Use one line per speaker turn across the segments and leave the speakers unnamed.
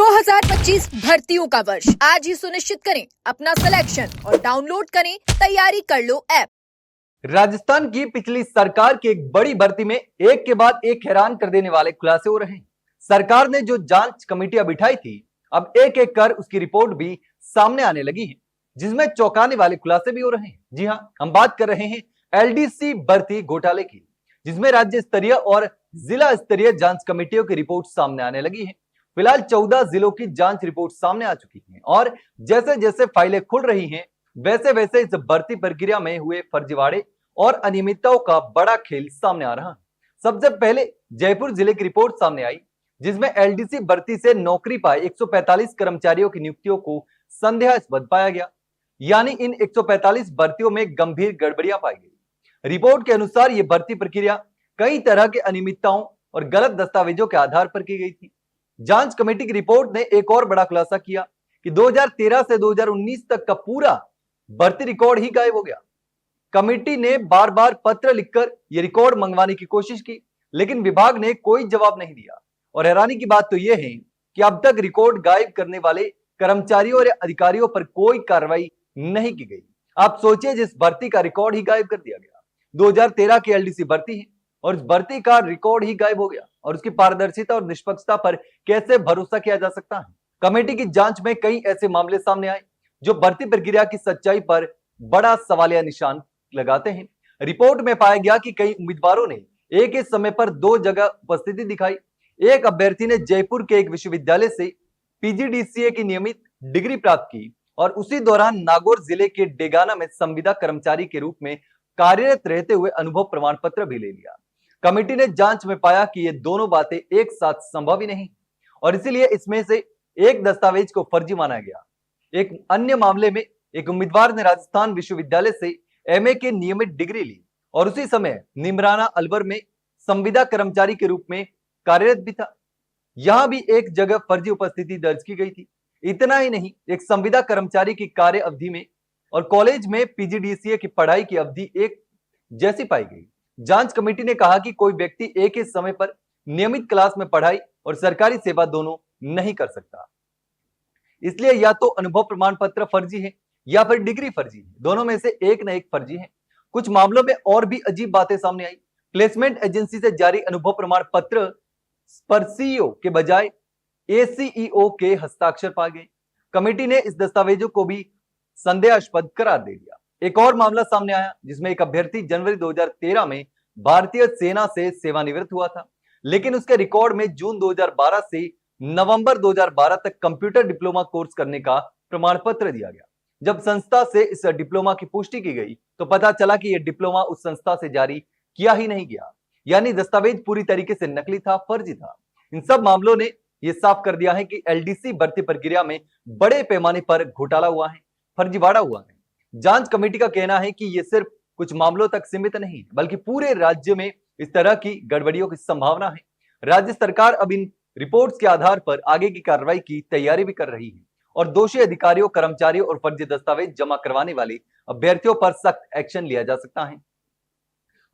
2025 भर्तियों का वर्ष आज ही सुनिश्चित करें अपना सिलेक्शन और डाउनलोड करें तैयारी कर लो ऐप।
राजस्थान की पिछली सरकार की एक बड़ी भर्ती में एक के बाद एक हैरान कर देने वाले खुलासे हो रहे हैं। सरकार ने जो जांच कमेटियां बिठाई थी, अब एक एक कर उसकी रिपोर्ट भी सामने आने लगी है, जिसमें चौंकाने वाले खुलासे भी हो रहे हैं। जी हां, हम बात कर रहे हैं एलडीसी भर्ती घोटाले की, जिसमें राज्य स्तरीय और जिला स्तरीय जांच कमेटियों की रिपोर्ट सामने आने लगी है। फिलहाल 14 जिलों की जांच रिपोर्ट सामने आ चुकी है और जैसे जैसे फाइलें खुल रही हैं, वैसे वैसे इस भर्ती प्रक्रिया में हुए फर्जीवाड़े और अनियमितताओं का बड़ा खेल सामने आ रहा है। सबसे पहले जयपुर जिले की रिपोर्ट सामने आई, जिसमें एलडीसी भर्ती से नौकरी पाए 145 कर्मचारियों की नियुक्तियों को संदेहास्पद पाया गया। यानी इन 145 भर्तियों में गंभीर गड़बड़ियां पाई गई। रिपोर्ट के अनुसार यह भर्ती प्रक्रिया कई तरह के अनियमितताओं और गलत दस्तावेजों के आधार पर की गई थी। जांच कमेटी की रिपोर्ट ने एक और बड़ा खुलासा किया कि 2013 से 2019 तक का पूरा भर्ती रिकॉर्ड ही गायब हो गया। कमेटी ने बार बार पत्र लिखकर यह रिकॉर्ड मंगवाने की कोशिश की, लेकिन विभाग ने कोई जवाब नहीं दिया। और हैरानी की बात तो यह है कि अब तक रिकॉर्ड गायब करने वाले कर्मचारियों और अधिकारियों पर कोई कार्रवाई नहीं की गई। आप सोचिए, जिस भर्ती का रिकॉर्ड ही गायब कर दिया गया, 2013 की एलडीसी भर्ती है और इस भर्ती का रिकॉर्ड ही गायब हो गया, और उसकी पारदर्शिता और निष्पक्षता पर कैसे भरोसा किया जा सकता है। कमेटी की जांच में कई ऐसे मामले सामने आए जो भर्ती प्रक्रिया की सच्चाई पर बड़ा सवालिया निशान लगाते हैं। रिपोर्ट में पाया गया कि कई उम्मीदवारों ने एक ही समय पर दो जगह उपस्थिति दिखाई। एक अभ्यर्थी ने जयपुर के एक विश्वविद्यालय से पीजीडीसीए की नियमित डिग्री प्राप्त की और उसी दौरान नागौर जिले के डेगाना में संविदा कर्मचारी के रूप में कार्यरत रहते हुए अनुभव प्रमाण पत्र भी ले लिया। कमेटी ने जांच में पाया कि ये दोनों बातें एक साथ संभव ही नहीं और इसीलिए इसमें से एक दस्तावेज को फर्जी माना गया। एक अन्य मामले में एक उम्मीदवार ने राजस्थान विश्वविद्यालय से एमए की नियमित डिग्री ली और उसी समय निमराना अलवर में संविदा कर्मचारी के रूप में कार्यरत भी था। यहां भी एक जगह फर्जी उपस्थिति दर्ज की गई थी। इतना ही नहीं, एक संविदा कर्मचारी की कार्य अवधि में और कॉलेज में पीजीडीसीए की पढ़ाई की अवधि एक जैसी पाई गई। जांच कमेटी ने कहा कि कोई व्यक्ति एक ही समय पर नियमित क्लास में पढ़ाई और सरकारी सेवा दोनों नहीं कर सकता। इसलिए या तो अनुभव प्रमाण पत्र फर्जी है या फिर डिग्री फर्जी है, दोनों में से एक न एक फर्जी है। कुछ मामलों में और भी अजीब बातें सामने आई। प्लेसमेंट एजेंसी से जारी अनुभव प्रमाण पत्र पर सीईओ के बजाय एसीईओ के हस्ताक्षर पाए गए। कमेटी ने इस दस्तावेजों को भी संदेहास्पद करार दे दिया। एक और मामला सामने आया, जिसमें एक अभ्यर्थी जनवरी 2013 में भारतीय सेना से सेवानिवृत्त हुआ था, लेकिन उसके रिकॉर्ड में जून 2012 से नवंबर 2012 तक कंप्यूटर डिप्लोमा कोर्स करने का प्रमाण पत्र दिया गया। जब संस्था से इस डिप्लोमा की पुष्टि की गई तो पता चला कि यह डिप्लोमा उस संस्था से जारी किया ही नहीं गया। यानी दस्तावेज पूरी तरीके से नकली था, फर्जी था। इन सब मामलों ने यह साफ कर दिया है कि एलडीसी भर्ती प्रक्रिया में बड़े पैमाने पर घोटाला हुआ है, फर्जीवाड़ा हुआ है। जांच कमेटी का कहना है कि यह सिर्फ कुछ मामलों तक सीमित नहीं, बल्कि पूरे राज्य में इस तरह की गड़बड़ियों की संभावना है। राज्य सरकार अब इन रिपोर्ट्स के आधार पर आगे की कार्रवाई की तैयारी भी कर रही है और दोषी अधिकारियों, कर्मचारियों और फर्जी दस्तावेज जमा करवाने वाले अभ्यर्थियों पर सख्त एक्शन लिया जा सकता है।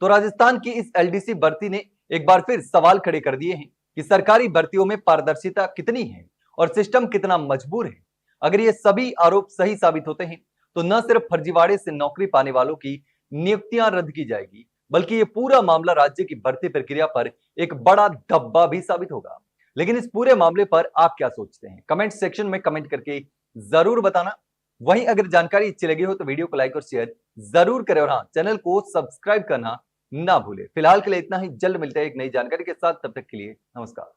तो राजस्थान की इस एलडीसी भर्ती ने एक बार फिर सवाल खड़े कर दिए हैं कि सरकारी भर्तियों में पारदर्शिता कितनी है और सिस्टम कितना मजबूर है। अगर ये सभी आरोप सही साबित होते हैं तो न सिर्फ फर्जीवाड़े से नौकरी पाने वालों की नियुक्तियां रद्द की जाएगी, बल्कि ये पूरा मामला राज्य की भर्ती प्रक्रिया पर एक बड़ा धब्बा भी साबित होगा। लेकिन इस पूरे मामले पर आप क्या सोचते हैं? कमेंट सेक्शन में कमेंट करके जरूर बताना। वहीं अगर जानकारी अच्छी लगी हो तो वीडियो को लाइक और शेयर जरूर करें और हाँ, चैनल को सब्सक्राइब करना ना भूले। फिलहाल के लिए इतना ही, जल्द मिलते हैं एक नई जानकारी के साथ। तब तक के लिए नमस्कार।